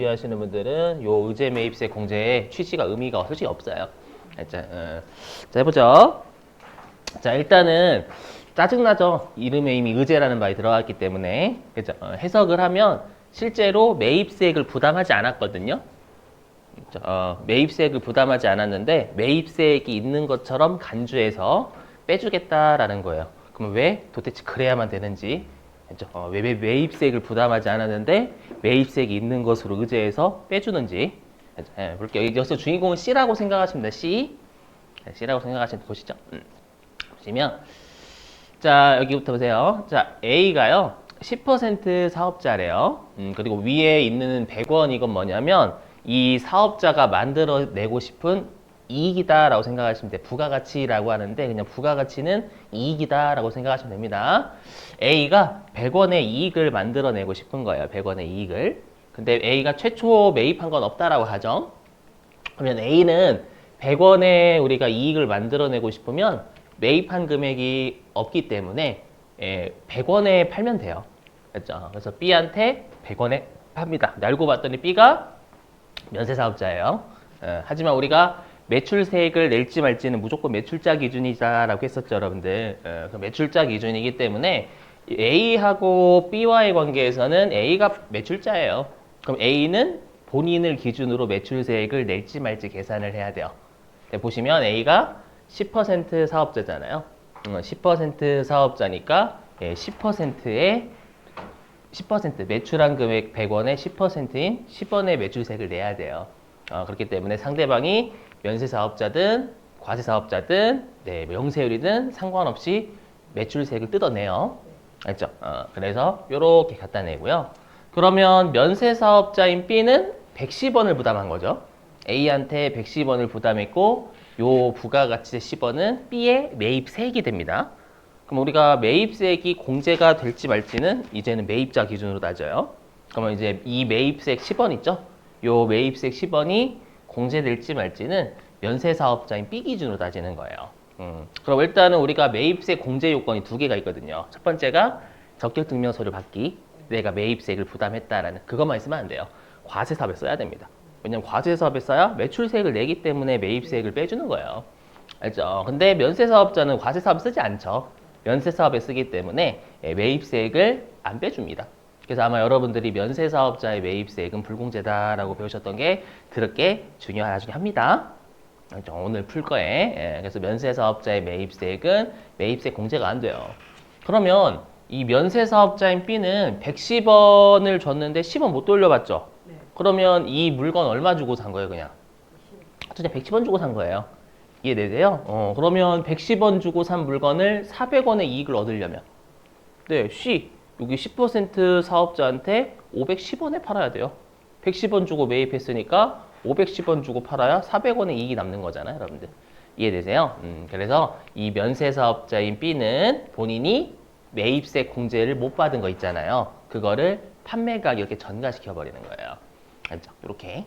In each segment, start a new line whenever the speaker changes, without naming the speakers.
준비하시는 분들은 요 의제 매입세 공제의 취지가 의미가 솔직히 없어요. 자, 자 해보죠. 자 일단은 짜증나죠. 이름에 이미 의제라는 말이 들어갔기 때문에 그죠? 해석을 하면 실제로 매입세액을 부담하지 않았거든요. 매입세액을 부담하지 않았는데 매입세액이 있는 것처럼 간주해서 빼주겠다라는 거예요. 그럼 왜 도대체 그래야만 되는지 왜 매입세액을 부담하지 않았는데 매입세액이 있는 것으로 의제해서 빼주는지 볼게요. 여기서 주인공은 C라고 생각하시면 돼요. C. C라고 생각하시면 보시죠. 보시면 자 여기부터 보세요. 자 A가요 10% 사업자래요. 그리고 위에 있는 100원 이건 뭐냐면 이 사업자가 만들어내고 싶은 이익이다라고 생각하시면 돼요. 부가가치라고 하는데 그냥 부가가치는 이익이다라고 생각하시면 됩니다. A가 100원의 이익을 만들어내고 싶은 거예요. 100원의 이익을. 근데 A가 최초 매입한 건 없다라고 하죠. 그러면 A는 100원에 우리가 이익을 만들어내고 싶으면 매입한 금액이 없기 때문에 100원에 팔면 돼요. 그렇죠? 그래서 B한테 100원에 팝니다. 알고 봤더니 B가 면세사업자예요. 하지만 우리가 매출세액을 낼지 말지는 무조건 매출자 기준이다라고 했었죠, 여러분들. 매출자 기준이기 때문에 A하고 B와의 관계에서는 A가 매출자예요. 그럼 A는 본인을 기준으로 매출세액을 낼지 말지 계산을 해야 돼요. 보시면 A가 10% 사업자잖아요. 10% 사업자니까 10%의 10% 매출한 금액 100원의 10%인 10원의 매출세액을 내야 돼요. 그렇기 때문에 상대방이 면세사업자든 과세사업자든 명세율이든 상관없이 매출세액을 뜯어내요. 알죠? 그래서 이렇게 갖다 내고요. 그러면 면세사업자인 B는 110원을 부담한 거죠. A한테 110원을 부담했고 요 부가가치 10원은 B의 매입세액이 됩니다. 그럼 우리가 매입세액이 공제가 될지 말지는 이제는 매입자 기준으로 따져요. 그러면 이제 이 매입세액 10원 있죠? 요 매입세액 10원이 공제될지 말지는 면세사업자인 B 기준으로 따지는 거예요. 그럼 일단은 우리가 매입세 공제 요건이 두 개가 있거든요. 첫 번째가 적격증명서를 받기. 내가 매입세액을 부담했다라는 그것만 있으면 안 돼요. 과세사업에 써야 됩니다. 왜냐면 과세사업에 써야 매출세액을 내기 때문에 매입세액을 빼주는 거예요. 알죠? 근데 면세사업자는 과세사업에 쓰지 않죠. 면세사업에 쓰기 때문에 매입세액을 안 빼줍니다. 그래서 아마 여러분들이 면세사업자의 매입세액은 불공제다라고 배우셨던 게 그렇게 중요하긴 합니다. 오늘 풀 거에. 그래서 면세사업자의 매입세액은 매입세 공제가 안 돼요. 그러면 이 면세사업자인 B는 110원을 줬는데 10원 못 돌려받죠? 네. 그러면 이 물건 얼마 주고 산 거예요, 그냥? 그냥 110원 주고 산 거예요. 이해되세요? 그러면 110원 주고 산 물건을 400원의 이익을 얻으려면 네, C 여기 10% 사업자한테 510원에 팔아야 돼요. 110원 주고 매입했으니까 510원 주고 팔아야 400원의 이익이 남는 거잖아요, 여러분들. 이해되세요? 그래서 이 면세사업자인 B는 본인이 매입세 공제를 못 받은 거 있잖아요. 그거를 판매가격 이렇게 전가시켜 버리는 거예요. 알죠? 이렇게.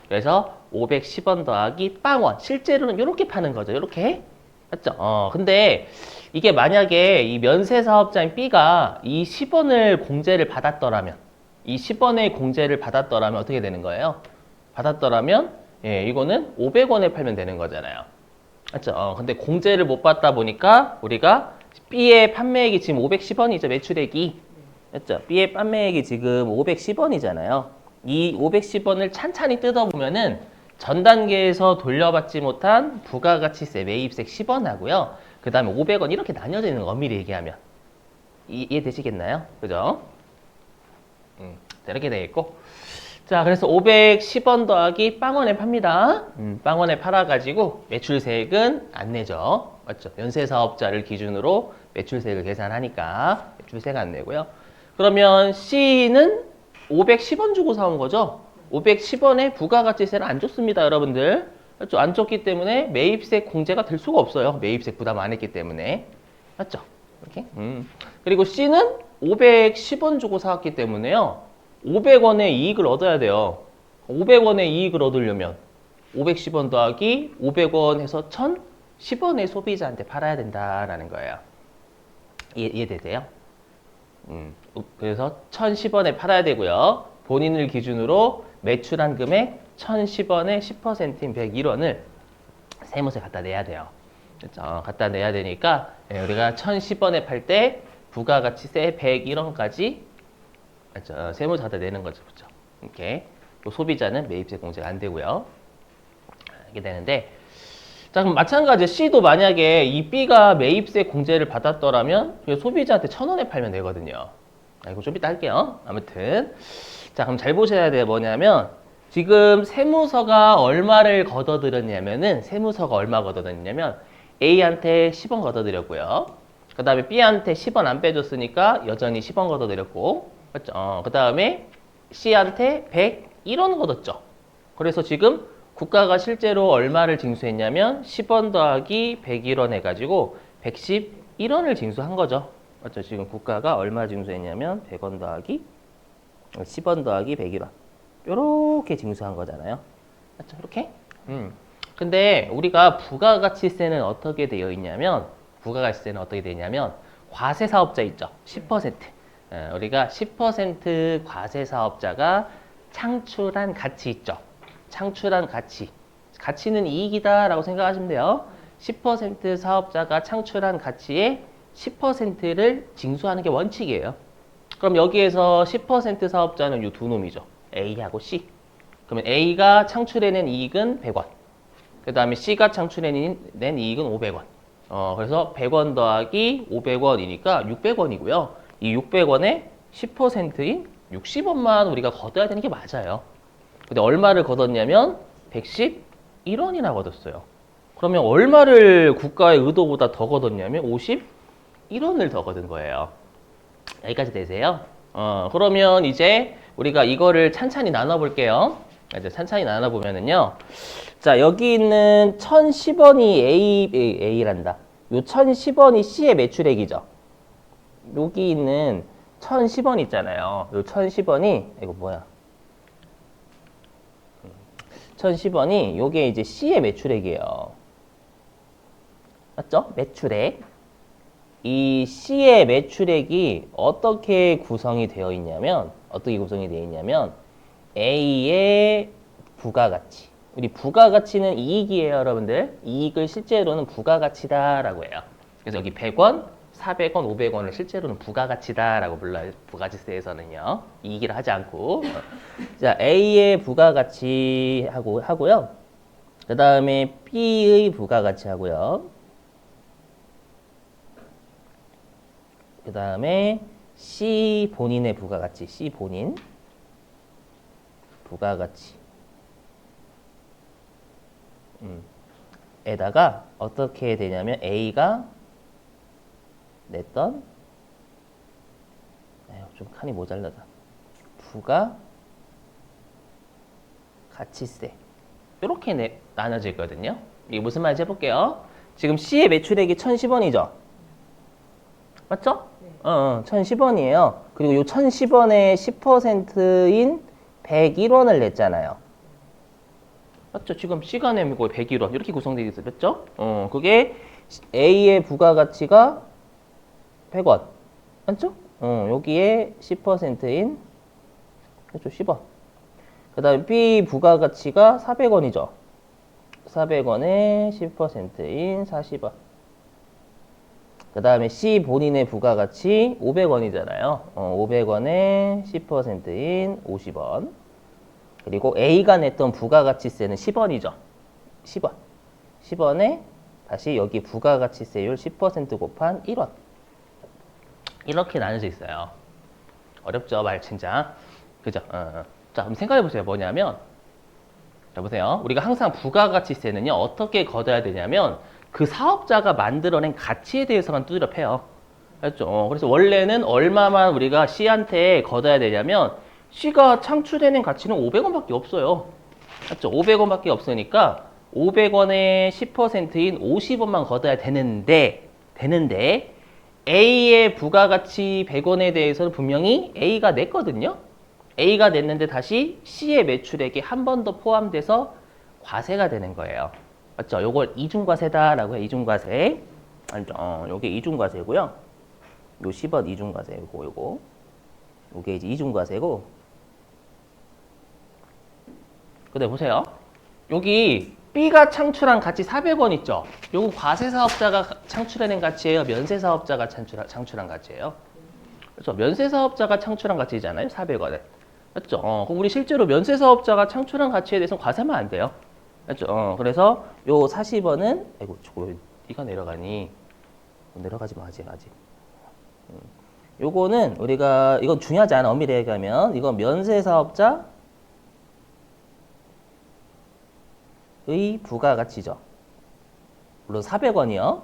그래서 510원 더하기 빵원. 실제로는 이렇게 파는 거죠. 이렇게. 맞죠? 근데 이게 만약에 이 면세사업자인 B가 이 10원을 공제를 받았더라면, 이 10원의 공제를 받았더라면 어떻게 되는 거예요? 받았더라면, 이거는 500원에 팔면 되는 거잖아요. 맞죠? 근데 공제를 못 받다 보니까 우리가 B의 판매액이 지금 510원이죠. 매출액이. 맞죠? B의 판매액이 지금 510원이잖아요. 이 510원을 찬찬히 뜯어보면은 전 단계에서 돌려받지 못한 부가가치세 매입세액 10원 하고요. 그 다음에 500원 이렇게 나뉘어져 있는 거 엄밀히 얘기하면. 이해되시겠나요? 그죠? 이렇게 되겠고. 자, 그래서 510원 더하기 빵원에 팝니다. 빵원에 팔아가지고 매출세액은 안 내죠. 맞죠? 면세사업자를 기준으로 매출세액을 계산하니까 매출세액 안 내고요. 그러면 C는 510원 주고 사온 거죠? 510원에 부가가치세를 안 줬습니다, 여러분들. 맞죠? 안 줬기 때문에 매입세 공제가 될 수가 없어요. 매입세 부담 안 했기 때문에. 맞죠? 이렇게. 그리고 C는 510원 주고 사왔기 때문에요. 500원의 이익을 얻어야 돼요. 500원의 이익을 얻으려면 510원 더하기 500원 해서 1010원의 소비자한테 팔아야 된다라는 거예요. 이해되세요? 그래서 1010원에 팔아야 되고요. 본인을 기준으로 매출한 금액 1,010원의 10%인 101원을 세무서에 갖다 내야 돼요. 그렇죠? 갖다 내야 되니까 우리가 1,010원에 팔 때 부가가치세 101원까지 세무서 갖다 내는 거죠. 그렇죠? 이렇게 또 소비자는 매입세 공제가 안 되고요. 이렇게 되는데 자, 그럼 마찬가지 C도 만약에 이 B가 매입세 공제를 받았더라면 소비자한테 1,000원에 팔면 되거든요. 이거 좀 이따 할게요. 아무튼 자, 그럼 잘 보셔야 돼요. 뭐냐면 지금 세무서가 얼마를 걷어들였냐면은 세무서가 얼마 걷어들였냐면 A한테 10원 걷어들였고요. 그 다음에 B한테 10원 안 빼줬으니까 여전히 10원 걷어들였고, 맞죠? 그 다음에 C한테 101원 걷었죠. 그래서 지금 국가가 실제로 얼마를 징수했냐면 10원 더하기 101원 해가지고 111원을 징수한 거죠. 맞죠? 지금 국가가 얼마 징수했냐면 100원 더하기 10원 더하기 101원. 요렇게 징수한 거잖아요. 맞죠? 이렇게? 근데 우리가 부가가치세는 어떻게 되어 있냐면 부가가치세는 어떻게 되냐면 과세사업자 있죠. 10%. 우리가 10% 과세사업자가 창출한 가치 있죠. 창출한 가치. 가치는 이익이다라고 생각하시면 돼요. 10% 사업자가 창출한 가치의 10%를 징수하는 게 원칙이에요. 그럼 여기에서 10% 사업자는 이 두 놈이죠. A하고 C. 그러면 A가 창출해낸 이익은 100원. 그 다음에 C가 창출해낸 이익은 500원. 그래서 100원 더하기 500원이니까 600원이고요. 이 600원의 10%인 60원만 우리가 걷어야 되는 게 맞아요. 근데 얼마를 걷었냐면 111원이나 걷었어요. 그러면 얼마를 국가의 의도보다 더 걷었냐면 51원을 더 걷은 거예요. 여기까지 되세요? 그러면 이제 우리가 이거를 찬찬히 나눠볼게요. 이제 찬찬히 나눠보면은요. 자, 여기 있는 1,010원이 A란다. 요 1,010원이 C의 매출액이죠. 여기 있는 1,010원 있잖아요. 요 1,010원이, 이거 뭐야? 1,010원이 요게 이제 C의 매출액이에요. 맞죠? 매출액. 이 C의 매출액이 어떻게 구성이 되어 있냐면 A의 부가가치. 우리 부가가치는 이익이에요, 여러분들. 이익을 실제로는 부가가치다라고 해요. 그래서 여기 100원, 400원, 500원을 실제로는 부가가치다라고 불러요. 부가지세에서는요. 이익이라 하지 않고. 자, A의 부가가치 하고요. 그 다음에 B의 부가가치 하고요. 그 다음에 C 본인의 부가가치, C 본인 부가가치 에다가 어떻게 되냐면 A가 냈던 좀 칸이 모자라다. 부가가치세 이렇게 나눠져 있거든요. 이게 무슨 말인지 해볼게요. 지금 C의 매출액이 1,010원이죠. 맞죠? 네. 1,010원이에요. 그리고 이 1,010원의 10%인 101원을 냈잖아요. 맞죠? 지금 C가 내고 101원 이렇게 구성되어 있어요. 맞죠? 그게 A의 부가가치가 100원. 맞죠? 여기에 10%인 10원. 그 다음에 B 부가가치가 400원이죠. 400원에 10%인 40원. 그 다음에 C 본인의 부가가치 500원이잖아요. 500원에 10%인 50원. 그리고 A가 냈던 부가가치세는 10원이죠. 10원. 10원에 다시 여기 부가가치세율 10% 곱한 1원. 이렇게 나눠져 있어요. 어렵죠, 말 진짜. 그죠? 자, 그럼 생각해보세요. 뭐냐면, 자, 보세요. 우리가 항상 부가가치세는요, 어떻게 걷어야 되냐면, 그 사업자가 만들어낸 가치에 대해서만 두드려 패요. 알죠? 그래서 원래는 얼마만 우리가 C한테 걷어야 되냐면, C가 창출해낸 가치는 500원밖에 없어요. 맞죠? 500원밖에 없으니까 500원의 10%인 50원만 걷어야 되는데 A의 부가가치 100원에 대해서는 분명히 A가 냈거든요. A가 냈는데 다시 C의 매출액이 한 번 더 포함돼서 과세가 되는 거예요. 맞죠? 요걸 이중과세다라고 해요. 이중과세. 알죠? 요게 이중과세고요. 요 10원 이중과세 요거. 요게 이제 이중과세고 근데 보세요. 여기 B가 창출한 가치 400원 있죠? 요거 과세사업자가 창출해낸 가치예요? 면세사업자가 창출한 가치예요? 그렇죠? 면세사업자가 창출한 가치잖아요? 400원을. 맞죠? 그럼 우리 실제로 면세사업자가 창출한 가치에 대해서는 과세하면 안 돼요. 맞죠? 그래서 요 40원은, 아이고, 저거, 이가 내려가니. 내려가지 마, 아직. 요거는 우리가, 이건 중요하지 않아. 엄밀히 얘기하면. 이건 면세사업자의 부가가치죠. 물론 400원이요. 요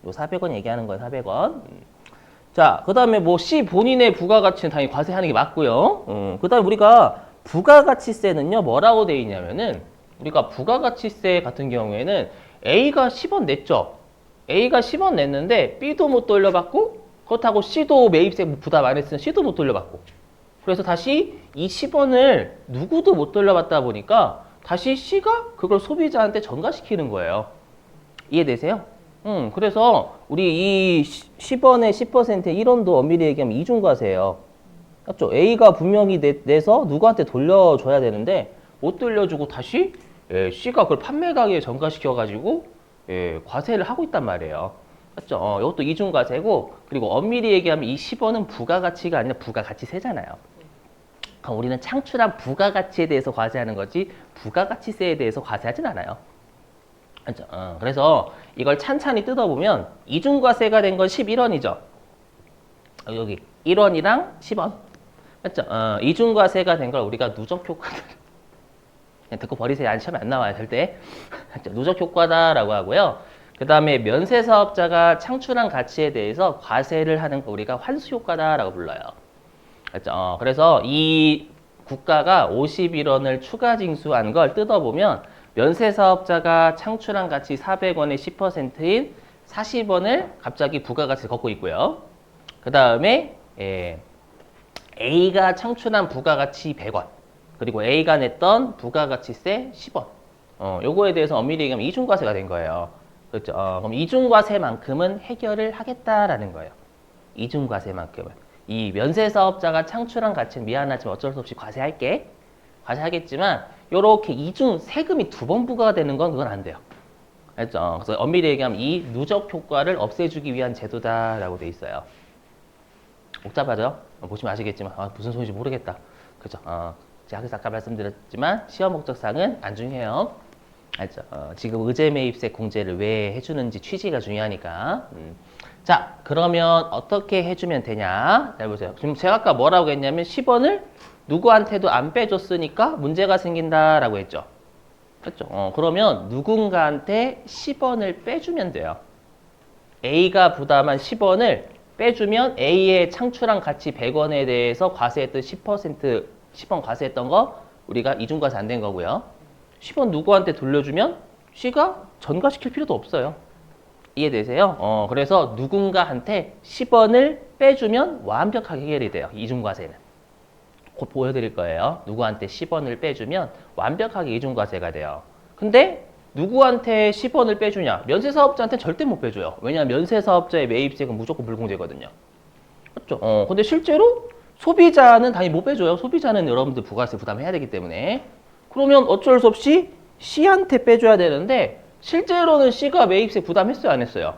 400원 얘기하는 거예요, 400원. 자, 그 다음에 뭐 C 본인의 부가가치는 당연히 과세하는 게 맞고요. 그 다음에 우리가 부가가치세는요, 뭐라고 돼 있냐면은, 우리가 부가가치세 같은 경우에는 A가 10원 냈죠. A가 10원 냈는데 B도 못 돌려받고, 그렇다고 C도 매입세 부담 안 했으면 C도 못 돌려받고. 그래서 다시 이 10원을 누구도 못 돌려받다 보니까 다시 C가 그걸 소비자한테 전가시키는 거예요. 이해되세요? 그래서 우리 이 10원의 10% 1원도 엄밀히 얘기하면 이중과세예요. 맞죠? A가 분명히 내서 누구한테 돌려줘야 되는데 못 돌려주고 다시 C가 그걸 판매 가격에 전가시켜가지고 과세를 하고 있단 말이에요. 맞죠? 이것도 이중과세고, 그리고 엄밀히 얘기하면 이 10원은 부가가치가 아니라 부가가치세잖아요. 그럼 우리는 창출한 부가가치에 대해서 과세하는 거지 부가가치세에 대해서 과세하진 않아요. 맞죠? 그래서 이걸 찬찬히 뜯어보면 이중과세가 된 건 11원이죠. 여기 1원이랑 10원. 맞죠? 이중과세가 된 걸 우리가 누적효과다. 그냥 듣고 버리세요. 안 시험에 안 나와요, 절대. 누적효과다라고 하고요. 그 다음에 면세사업자가 창출한 가치에 대해서 과세를 하는 거 우리가 환수효과다라고 불러요. 맞죠? 그래서 이 국가가 51원을 추가 징수한 걸 뜯어보면 면세사업자가 창출한 가치 400원의 10%인 40원을 갑자기 부가가치를 걷고 있고요. 그 다음에 A가 창출한 부가가치 100원, 그리고 A가 냈던 부가가치세 10원. 요거에 대해서 엄밀히 얘기하면 이중과세가 된 거예요. 그렇죠? 그럼 이중과세만큼은 해결을 하겠다라는 거예요. 이중과세만큼은. 이 면세사업자가 창출한 가치는 미안하지만 어쩔 수 없이 과세할게. 과세하겠지만 요렇게 이중 세금이 두 번 부과가 되는 건 그건 안 돼요. 알죠? 그래서 엄밀히 얘기하면 이 누적 효과를 없애주기 위한 제도다라고 돼 있어요. 복잡하죠? 보시면 아시겠지만 무슨 소리인지 모르겠다. 그죠? 제가 아까 말씀드렸지만 시험 목적상은 안 중요해요. 알죠? 지금 의제 매입세 공제를 왜 해주는지 취지가 중요하니까. 자, 그러면 어떻게 해주면 되냐? 잘 보세요. 지금 제가 아까 뭐라고 했냐면 10원을 누구한테도 안 빼줬으니까 문제가 생긴다라고 했죠. 그렇죠? 그러면 누군가한테 10원을 빼주면 돼요. A가 부담한 10원을 빼주면 A의 창출한 가치 100원에 대해서 과세했던 10원 과세했던 거 우리가 이중과세 안 된 거고요. 10원 누구한테 돌려주면 C가 전가시킬 필요도 없어요. 이해되세요? 그래서 누군가한테 10원을 빼주면 완벽하게 해결이 돼요. 이중과세는. 곧 보여드릴 거예요. 누구한테 10원을 빼주면 완벽하게 이중과세가 돼요. 근데 누구한테 10원을 빼주냐? 면세사업자한테 절대 못 빼줘요. 왜냐하면 면세사업자의 매입세금 무조건 불공제거든요. 맞죠? 근데 실제로 소비자는 당연히 못 빼줘요. 소비자는 여러분들 부가세 부담해야 되기 때문에. 그러면 어쩔 수 없이 C한테 빼줘야 되는데 실제로는 C가 매입세 부담했어요? 안 했어요?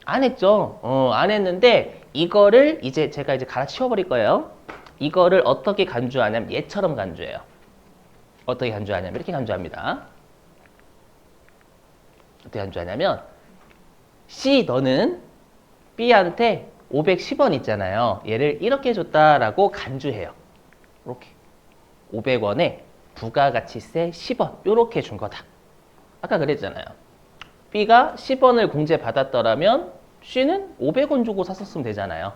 안 했죠. 안 했는데 이거를 제가 갈아치워버릴 거예요. 이거를 어떻게 간주하냐면 얘처럼 간주해요. 어떻게 간주하냐면 이렇게 간주합니다. 어떻게 간주하냐면 C 너는 B한테 510원 있잖아요. 얘를 이렇게 줬다라고 간주해요. 이렇게 500원에 부가가치세 10원 이렇게 준 거다. 아까 그랬잖아요. B가 10원을 공제 받았더라면 C는 500원 주고 샀었으면 되잖아요.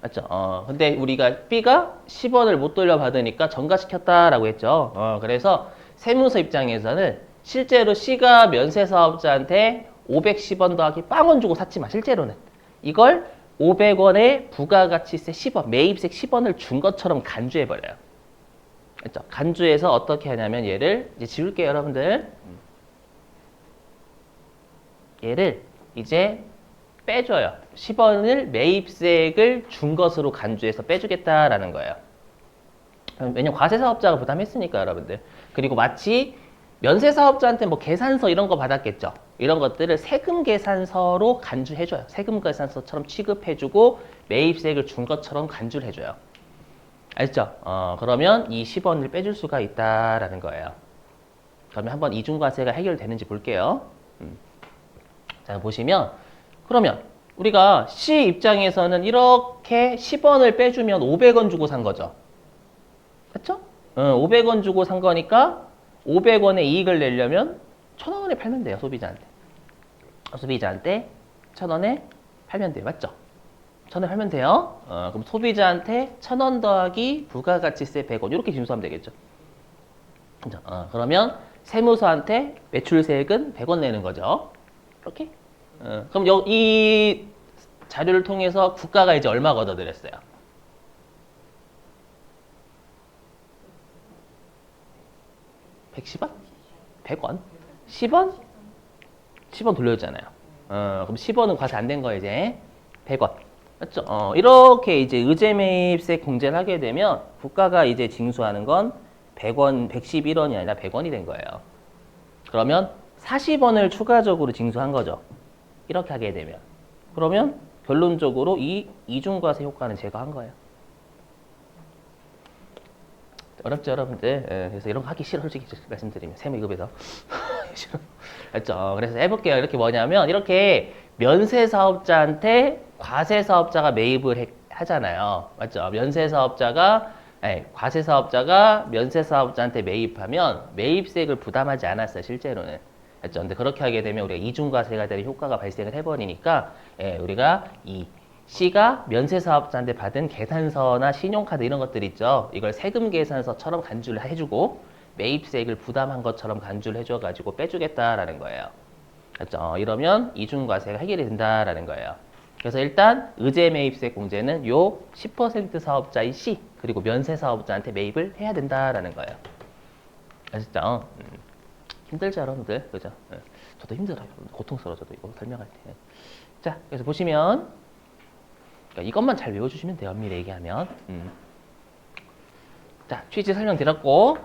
맞죠? 근데 우리가 B가 10원을 못 돌려받으니까 전가시켰다라고 했죠. 그래서 세무서 입장에서는 실제로 C가 면세사업자한테 510원 더하기 빵원 주고 샀지만 실제로는 이걸 500원에 부가가치세 10원, 매입세 10원을 준 것처럼 간주해버려요. 그렇죠? 간주해서 어떻게 하냐면 얘를 이제 지울게요, 여러분들. 얘를 이제 빼줘요. 10원을 매입세액을 준 것으로 간주해서 빼주겠다라는 거예요. 왜냐면 과세사업자가 부담했으니까 여러분들. 그리고 마치 면세사업자한테 뭐 계산서 이런 거 받았겠죠. 이런 것들을 세금 계산서로 간주해줘요. 세금 계산서처럼 취급해주고 매입세액을 준 것처럼 간주를 해줘요. 알죠? 그러면 이 10원을 빼줄 수가 있다라는 거예요. 그러면 한번 이중과세가 해결되는지 볼게요. 자, 보시면 그러면 우리가 C 입장에서는 이렇게 10원을 빼주면 500원 주고 산 거죠. 그렇죠? 500원 주고 산 거니까 500원의 이익을 내려면 1,000원에 팔면 돼요. 소비자한테. 소비자한테 1,000원에 팔면 돼요. 맞죠? 1,000원에 팔면 돼요. 그럼 소비자한테 1,000원 더하기 부가가치세 100원 이렇게 징수하면 되겠죠. 그죠? 그러면 세무서한테 매출세액은 100원 내는 거죠. 이렇게. 그럼 이 자료를 통해서 국가가 이제 얼마 걷어들였어요? 110원? 100원? 10원? 10원 돌려줬잖아요. 그럼 10원은 과세 안 된 거예요, 이제. 100원. 맞죠? 이렇게 이제 의제매입세 공제를 하게 되면 국가가 이제 징수하는 건 100원, 111원이 아니라 100원이 된 거예요. 그러면 40원을 추가적으로 징수한 거죠. 이렇게 하게 되면. 그러면 결론적으로 이 이중과세 효과는 제거한 거예요. 어렵죠, 여러분들. 그래서 이런 거 하기 싫어, 솔직히 말씀드리면. 세무 2급에서. 싫어. 알죠? 그래서 해볼게요. 이렇게 뭐냐면, 이렇게 면세사업자한테 과세사업자가 매입을 하잖아요. 맞죠? 과세사업자가 면세사업자한테 매입하면 매입세액을 부담하지 않았어요, 실제로는. 맞죠? 근데 그렇게 하게 되면 우리가 이중과세가 되는 효과가 발생을 해버리니까, 우리가 이 C가 면세사업자한테 받은 계산서나 신용카드 이런 것들 있죠. 이걸 세금 계산서처럼 간주를 해주고 매입세액을 부담한 것처럼 간주를 해줘가지고 빼주겠다라는 거예요. 그렇죠? 이러면 이중과세가 해결이 된다라는 거예요. 그래서 일단 의제매입세 공제는 요 10% 사업자인 C 그리고 면세사업자한테 매입을 해야 된다라는 거예요. 아시죠? 힘들죠, 여러분들. 그죠? 저도 힘들어요. 고통스러워, 저도 이거 설명할 때. 자, 그래서 보시면 그러니까 이것만 잘 외워주시면 돼요. 엄밀히 얘기하면. 자, 취지 설명드렸고